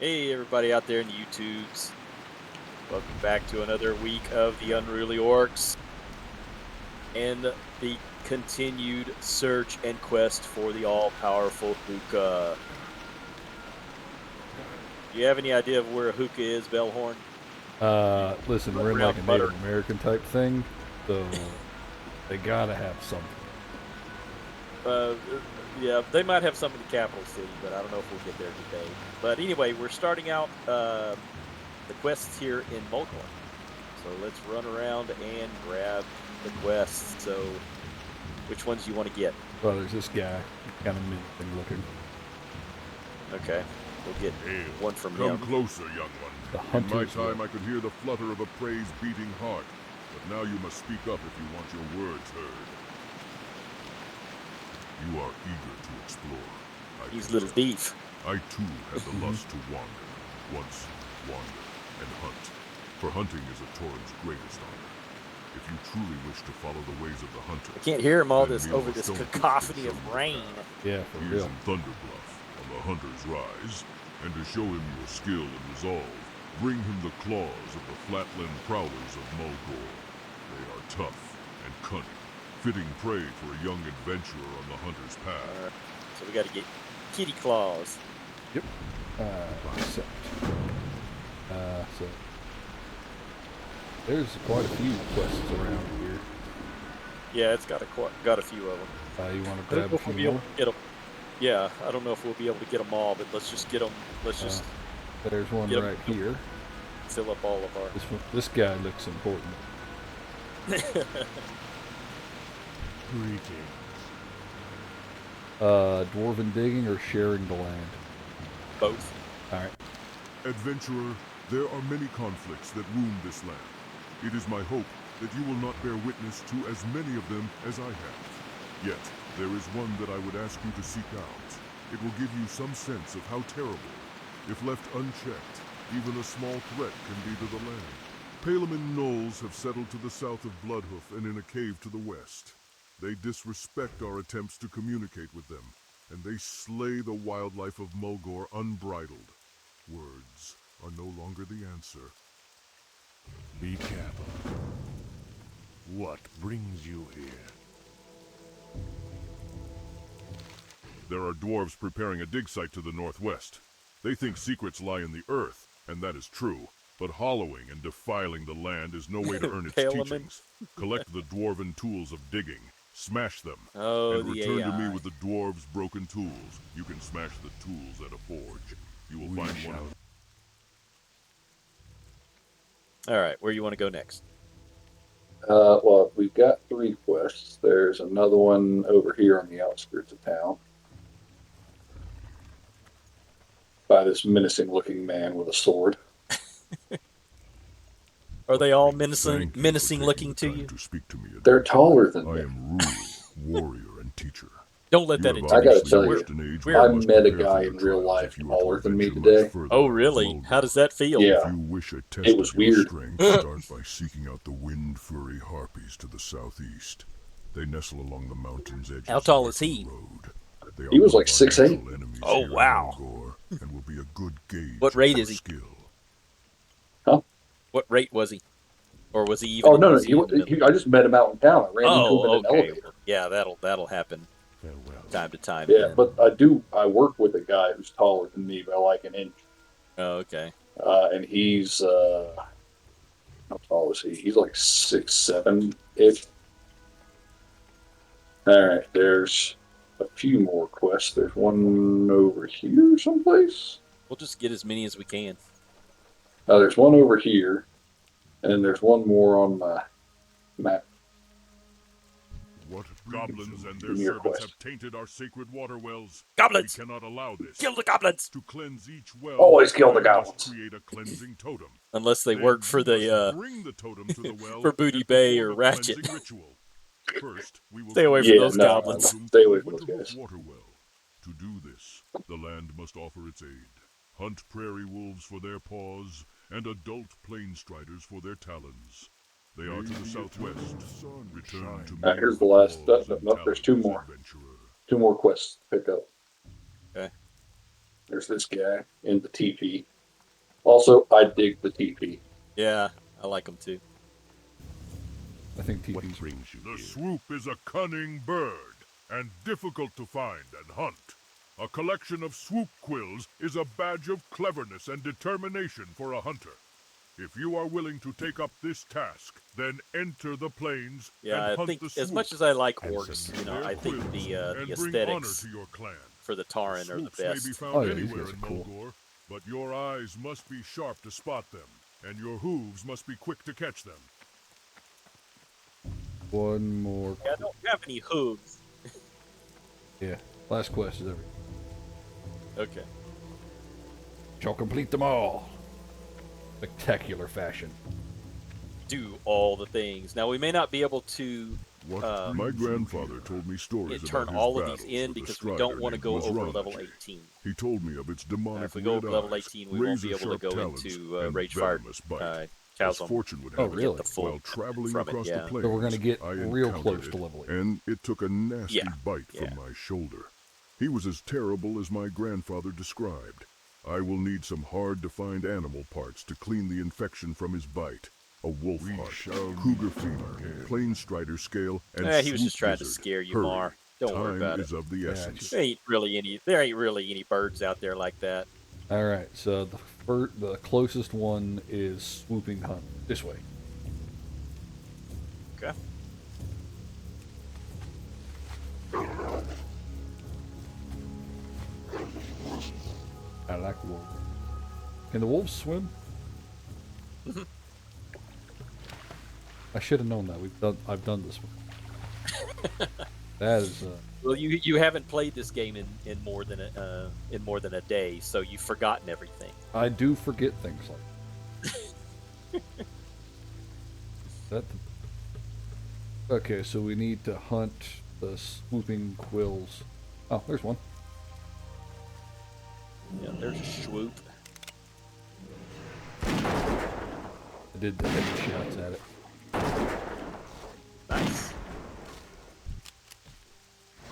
Hey, everybody out there in the YouTubes. Welcome back to another week of the Unruly Orcs and the continued search and quest for the all-powerful hookah. Do you have any idea of where a hookah is, Bellhorn? Listen, we're in like a Native American type thing, so they gotta have something. Yeah, they might have some in the capital city, but I don't know if we'll get there today. But anyway, we're starting out the quests here in Mulgore. So let's run around and grab the quests. So which ones do you want to get? Well, there's this guy, kind of menacing looking. Okay, we'll get one from him. Come closer, young one. In my time, I could hear the flutter of a prey's beating heart, but now you must speak up if you want your words heard. You are eager to explore. He's a little thief. I too had the lust to wander, once wander and hunt. For hunting is a Tauren's greatest honor. If you truly wish to follow the ways of the hunter, I can't hear him all this over this cacophony of rain. Yeah, for he real. is in Thunderbluff on the Hunter's Rise, and to show him your skill and resolve, bring him the claws of the flatland prowlers of Mulgore. They are tough and cunning, fitting prey for a young adventurer on the hunter's path. So we got to get kitty claws. Yep. Accept. So there's quite a few quests around here. Yeah, it's got a few of them. You want to grab a few more? Get them. Yeah, I don't know if we'll be able to get them all, but let's just get them. Let's just. There's one right here. Fill up all of our. This guy looks important. Greetings. Dwarven digging or sharing the land? Both. Alright. Adventurer, there are many conflicts that wound this land. It is my hope that you will not bear witness to as many of them as I have. Yet, there is one that I would ask you to seek out. It will give you some sense of how terrible, if left unchecked, even a small threat can be to the land. Paleman Knolls have settled to the south of Bloodhoof and in a cave to the west. They disrespect our attempts to communicate with them, and they slay the wildlife of Mulgore unbridled. Words are no longer the answer. Be careful. What brings you here? There are dwarves preparing a dig site to the northwest. They think secrets lie in the earth, and that is true. But hollowing and defiling the land is no way to earn its teachings. Collect the dwarven tools of digging, smash them, and return to me with the dwarves' broken tools. You can smash the tools at a forge. You will find one. All right, where you want to go next? Well, we've got 3 quests. There's another one over here on the outskirts of town by this menacing-looking man with a sword. Are they all menacing looking to you? To speak to me again. They're taller than me. I am Rule, warrior and teacher. Don't let that I gotta tell you, I We're met a guy in real life taller than me today. Oh, really? How does that feel? Yeah. If you wish a test It was of your weird. strength, start by seeking out the wind-furry harpies to the southeast. They nestle along the mountain's edges. How tall is he? He was like 6'8". Oh, wow. And will be a good gauge What rate of is he? skill. What rate was he? Or was he even? Oh, no. I just met him out in town. I ran into him in an elevator. Yeah, that'll happen time to time. Yeah, but I work with a guy who's taller than me by like an inch. Oh, okay. And he's, how tall is he? He's like 6'7"-ish. All right, there's a few more quests. There's one over here someplace. We'll just get as many as we can. There's one over here, and there's one more on my map. What goblins and their servants have tainted our sacred water wells? Goblins! We cannot allow this. Kill the goblins! To cleanse each well, Always kill the goblins. Create a cleansing totem. Unless they work for the bring the totem to the well for Booty Bay or Ratchet. First, we will Stay away from those goblins. Stay away from those guys. Water well. To do this, the land must offer its aid. Hunt prairie wolves for their paws, and adult plain striders for their talons. They are to the southwest. Return to me. Here's the last. No, there's 2 more. 2 more quests to pick up. Okay. There's this guy in the teepee. Also, I dig the TP. Yeah, I like them too. I think What TP's brings you The here? swoop is a cunning bird, and difficult to find and hunt. A collection of swoop quills is a badge of cleverness and determination for a hunter. If you are willing to take up this task, then enter the plains Yeah, and I hunt think the as swoop. much as I like And orcs, subdue Their I think quills, the and bring honor aesthetics to your clan. for the Tauren are the Swoops may be best. found Oh, yeah, these anywhere guys in are cool. Mulgore, but your eyes must be sharp to spot them, and your hooves must be quick to catch them. one more. Yeah, I don't have any hooves. Yeah, last quest is everything. Okay. Shall complete them all. Spectacular fashion. Do all the things. Now we may not be able to What? Um, My grandfather told me stories turn about his all of battles these in with a because we strider don't want to named go over Wazranaji. level 18. He told me of its demonic If we go red over level eyes, 18, we won't be able to razor-sharp go talons, into and Ragefire venomous bite. As Chasm. fortune would Oh, have it, really? Get the full while traveling from it, across yeah. the plains, So we're gonna get I real encountered close it, to level 8. and it took a nasty Yeah, bite yeah. from my shoulder. He was as terrible as my grandfather described. I will need some hard-to-find animal parts to clean the infection from his bite. A wolf heart, cougar feet, plain strider scale, and He was swoop just trying to gizzard. scare you, Hurry. Mar. Don't worry Time about it. is of the Yeah, essence. There ain't really any birds out there like that. All right, so the closest one is swooping hunt this way. Okay. I like wolves. Can the wolves swim? I should have known that. I've done this one. That is Well, you haven't played this game in more than a day, so you've forgotten everything. I do forget things like that. Okay, so we need to hunt the swooping quills. Oh, there's one. Yeah, there's a swoop. I did the heavy shots at it. Nice.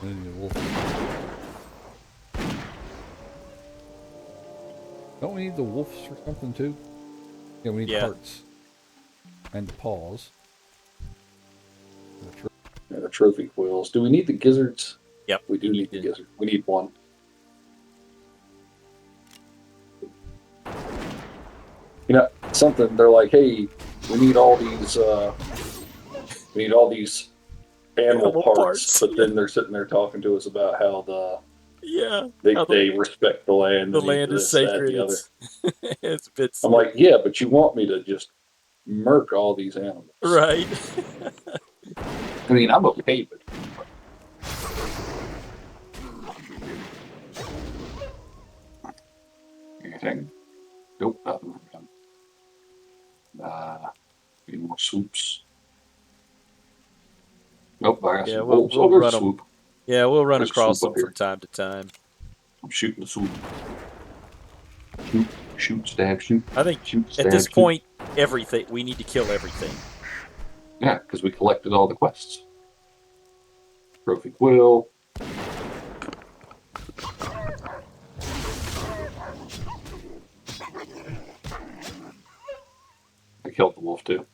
And then the wolf. Don't we need the wolves for something too? Yeah, we need Yeah. hearts. And the paws. Yeah, the trophy quills. Do we need the gizzards? Yep. We do need the gizzard. We need one. You know, something, they're like, hey, we need all these animal parts, but then they're sitting there talking to us about how they respect the land. The and land is this, that, sacred. the other. It's a bit I'm like, yeah, but you want me to just murk all these animals. right. I mean, I'm okay with it. Anything? Nope, nothing. Any more swoops? Nope, I got Yeah, some we'll wolves. Oh, there's a run 'em. swoop. Yeah, we'll run There's a across swoop them up from time to time. I'm shooting the swoop. Shoot, stab, shoot. I think Shoot, at stab, this shoot. point, everything we need to kill everything. Yeah, because we collected all the quests. Trophy quill. I killed the wolf too. Do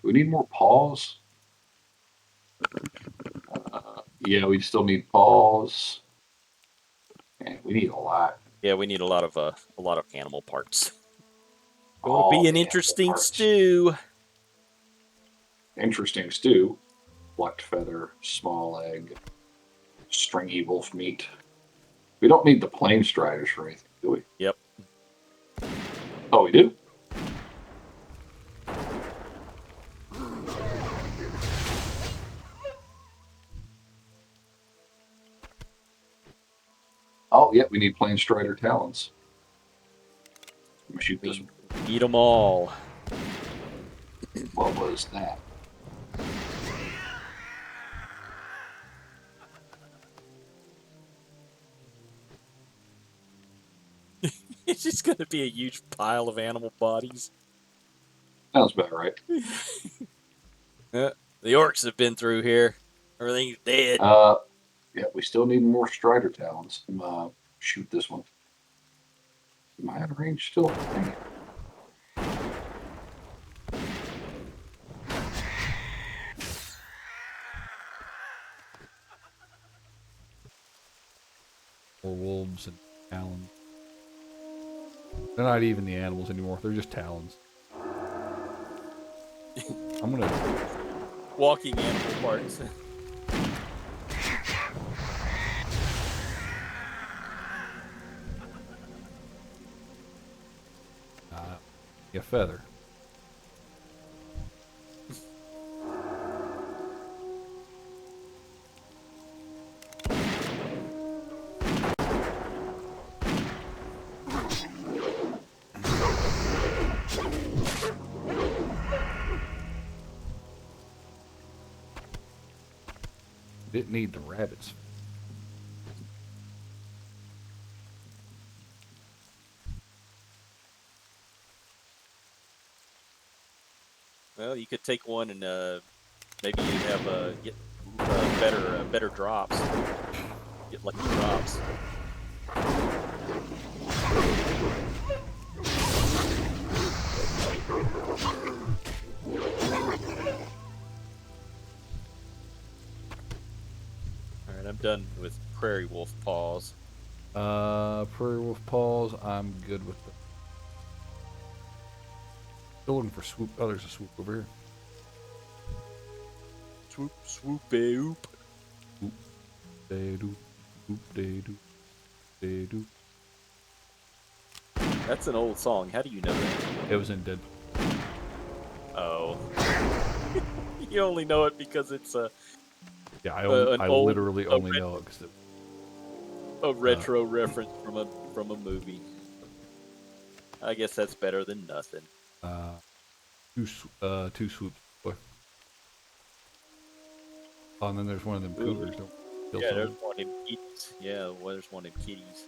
we need more paws? Yeah, we still need paws. And we need a lot. Yeah, we need a lot of animal parts. Going All to be the an animal interesting parts. stew. Interesting stew. Flecked feather, small egg, stringy wolf meat. We don't need the plain striders for anything, do we? Yep. Oh, we do? Oh, yeah, we need plain strider talons. Let me shoot this one. Eat them all. What was that? It's just going to be a huge pile of animal bodies. Sounds about right. The orcs have been through here. Everything's dead. Yeah, we still need more strider talons. Shoot this one. Am I out of range still? Dang it. Or wolves and talons. They're not even the animals anymore. They're just talons. I'm gonna. Walking animal parts. A feather. Didn't need the rabbits. Well, you could take one and maybe you have get better drops. Get lucky drops. All right, I'm done with prairie wolf paws. Prairie wolf paws. I'm good with them. Still looking for swoop. Oh, there's a swoop over here. Swoop, swoop, oop. Swoop, they do, swoop, they do, they do. That's an old song. How do you know that? It was in Dead. Oh. You only know it because it's Yeah, I old- literally a only red- know it because a retro reference from a movie. I guess that's better than nothing. two swoops. Boy. Oh, and then there's one of them cougars. Don't kill Yeah, there's someone. one in kitties. Yeah, well, there's one in kitties.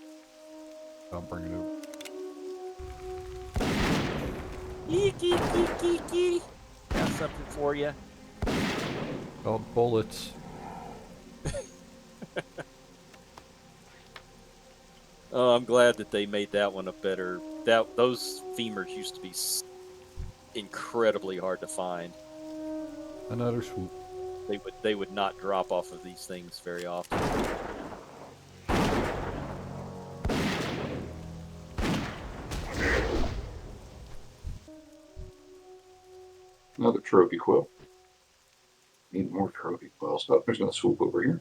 I'll bring it over. Kitty. Got something for you. Called bullets. Oh, I'm glad that they made that one a better. Those femurs used to be incredibly hard to find. Another swoop. They would not drop off of these things very often. Another trophy quill. Need more trophy quills. Oh, there's gonna swoop over here.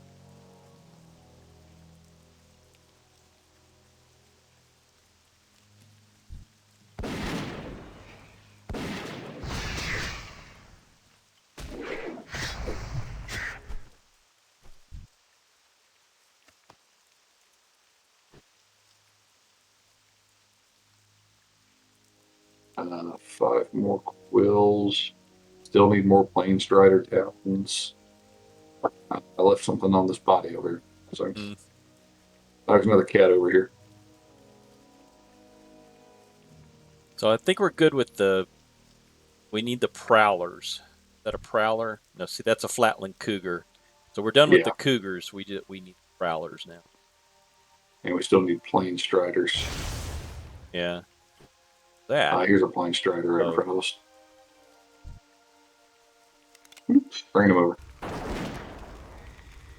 Uh, 5 more quills. Still need more plain strider talons. I left something on this body over here. So there's another cat over here. So I think we're good with the. We need the prowlers. Is that a prowler? No, see that's a flatland cougar. So we're done with the cougars. We need prowlers now. And we still need plain striders. Yeah. That. Here's a plain strider right in front of us. Oops, bring him over.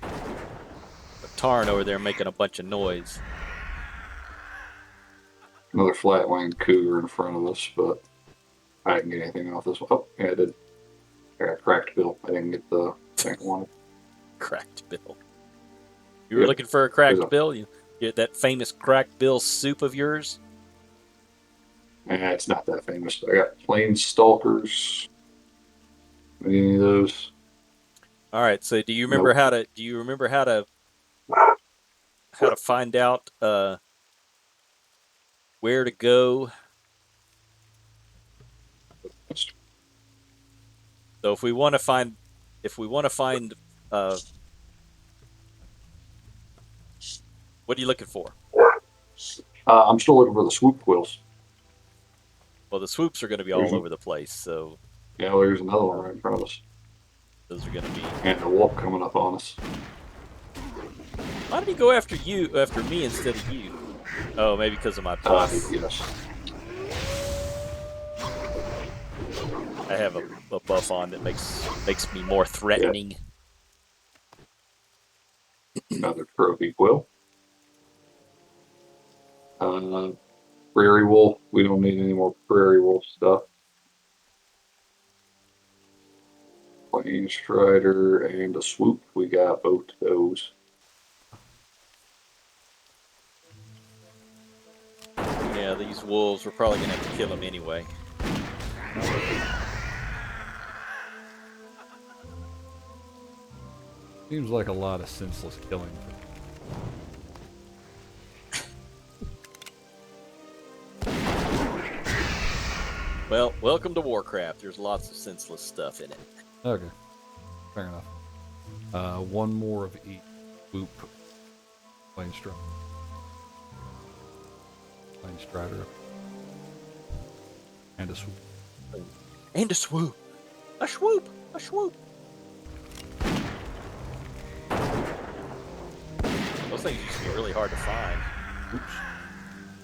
A Tarn over there making a bunch of noise. Another flatland cougar in front of us, but I didn't get anything off this one. Oh, yeah, I did. I got cracked bill. I didn't get the thing I wanted. Cracked bill. You were looking for a cracked bill? You get that famous cracked bill soup of yours? It's not that famous. I got plain stalkers. Any of those? All right. So do you remember how to? Do you remember how to find out where to go? So if we want to find, what are you looking for? I'm still looking for the swoop quills. Well, the swoops are going to be all over the place, so yeah. Well, there's another one right in front of us. Those are going to be. And the wolf coming up on us. Why did he go after me instead of you? Oh, maybe because of my buff. Yes. I have a buff on that makes me more threatening. Another trophy quill. Prairie wolf. We don't need any more prairie wolf stuff. Plain strider and a swoop. We got both those. Yeah, these wolves, we're probably gonna have to kill them anyway. Seems like a lot of senseless killing. Well, welcome to Warcraft. There's lots of senseless stuff in it. Okay, fair enough. One more of each. Swoop. Plain strider. Plain strider. And a swoop. And a swoop. A swoop. A swoop. Those things used to be really hard to find. Oops.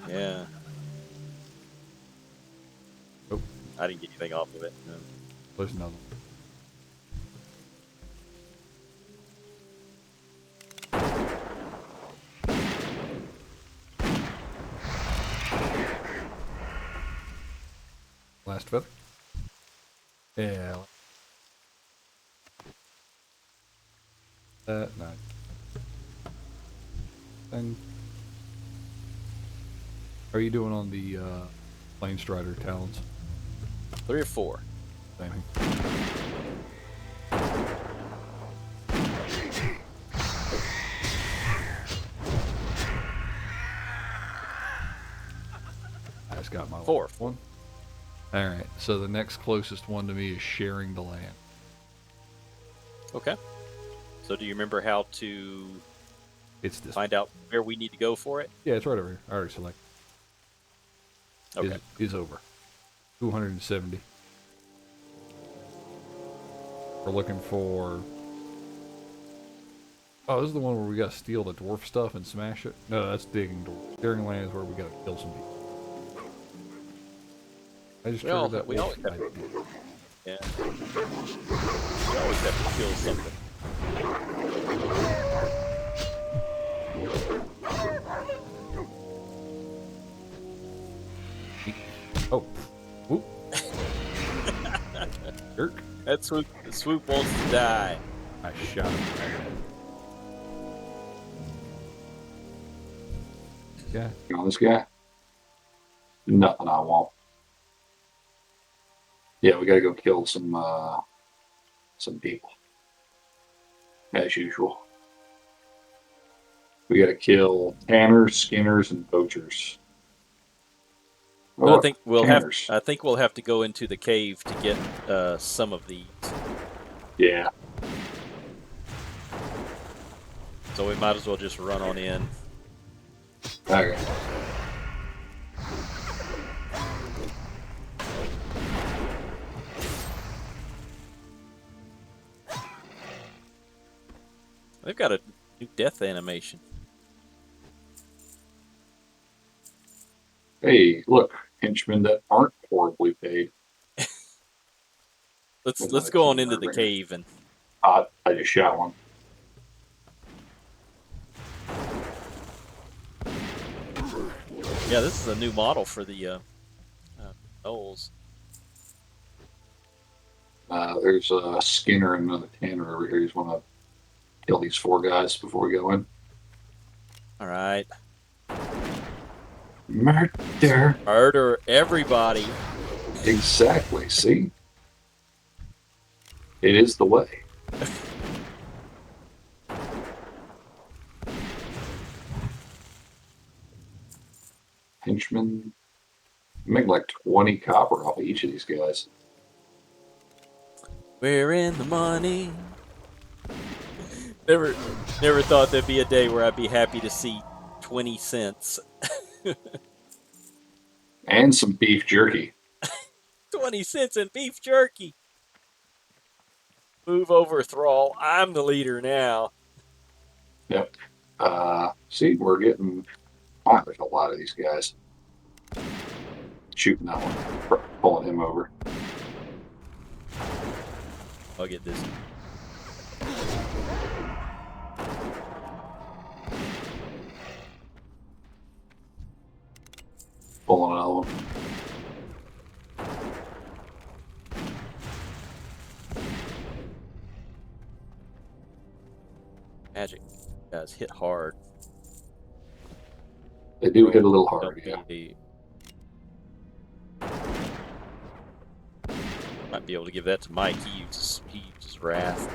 Yeah. Oh, I didn't get anything off of it. No. there's another one. Last feather. Yeah. No. And how are you doing on the Plain Strider talons? 3 or 4. Same thing. I just got my 4. one. All right, so the next closest one to me is sharing the land. Okay. So do you remember how to It's this. find out where we need to go for it? Yeah, it's right over here. I already selected. Okay. Is over. 270. We're looking for. Oh, this is the one where we got to steal the dwarf stuff and smash it. No, that's digging dwarf. Sharing land is where we got to kill some people. I just triggered that we wolf. always have to, yeah. We always have to kill something. Oh, whoop. Yrch. That swoop wants to die. I shot him. Yeah. You know this guy? Nothing I want. Yeah, we gotta go kill some people. As usual. We gotta kill tanners, skinners, and poachers. But Oh, I think we'll tanners. have to go into the cave to get some of these. Yeah. So we might as well just run on in. Okay. They've got a new death animation. Hey, look, henchmen that aren't horribly paid. Let's go on into the cave and I just shot one. yeah, this is a new model for the owls. There's a Skinner and another Tanner over here. You just want to kill these 4 guys before we go in. All right, Murder. murder everybody. Exactly. See? It is the way. Henchmen. Make like 20 copper off of each of these guys. We're in the money. Never thought there'd be a day where I'd be happy to see 20 cents. And some beef jerky. 20 cents in beef jerky. Move over, Thrall. I'm the leader now. Yep. See, we're getting Wow, there's a lot of these guys. Shooting that one, pulling him over. I'll get this. Pulling another one. Magic. Guys hit hard. They do hit a little hard, yeah. Might be able to give that to Mike. He uses wrath.